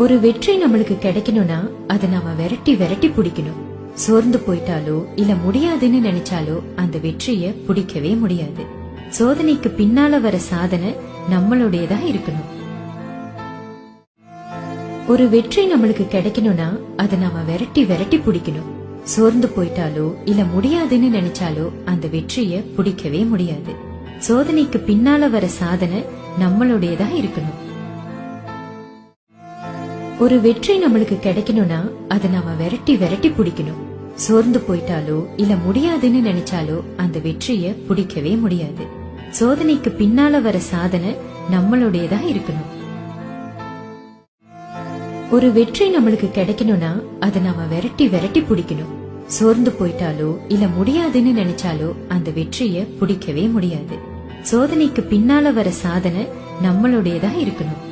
ஒரு வெற்றி நம்மளுக்கு கிடைக்கணும்னா அதை நாம விரட்டி விரட்டி பிடிக்கணும். சோர்ந்து போயிட்டாலோ இல்ல முடியாதுன்னு நினைச்சாலோ அந்த வெற்றிய பிடிக்கவே முடியாது. சோதனைக்கு பின்னால வர சாதனை நம்மளுடையதா இருக்கணும். ஒரு வெற்றி நம்மளுக்கு கிடைக்கணும்னா அதை நாம விரட்டி விரட்டி பிடிக்கணும். சோர்ந்து போயிட்டாலோ இல்ல முடியாதுன்னு நினைச்சாலோ அந்த வெற்றிய பிடிக்கவே முடியாது. சோதனைக்கு பின்னால வர சாதனை நம்மளுடையதா இருக்கணும். ஒரு வெற்றி நம்மளுக்கு கிடைக்கணும்னா அதை நாம விரட்டி விரட்டி பிடிக்கணும். சோர்ந்து போயிட்டாலோ இல்ல முடியாதுன்னு நினைச்சாலோ அந்த வெற்றிய பிடிக்கவே முடியாது. சோதனைக்கு பின்னால வர சாதனை நம்மளுடையதா இருக்கணும். ஒரு வெற்றி நம்மளுக்கு கிடைக்கணும்னா அதை நாம விரட்டி விரட்டி பிடிக்கணும். சோர்ந்து போயிட்டாலோ இல்ல முடியாதுன்னு நினைச்சாலோ அந்த வெற்றிய பிடிக்கவே முடியாது. சோதனைக்கு பின்னால வர சாதனை நம்மளுடையதா இருக்கணும்.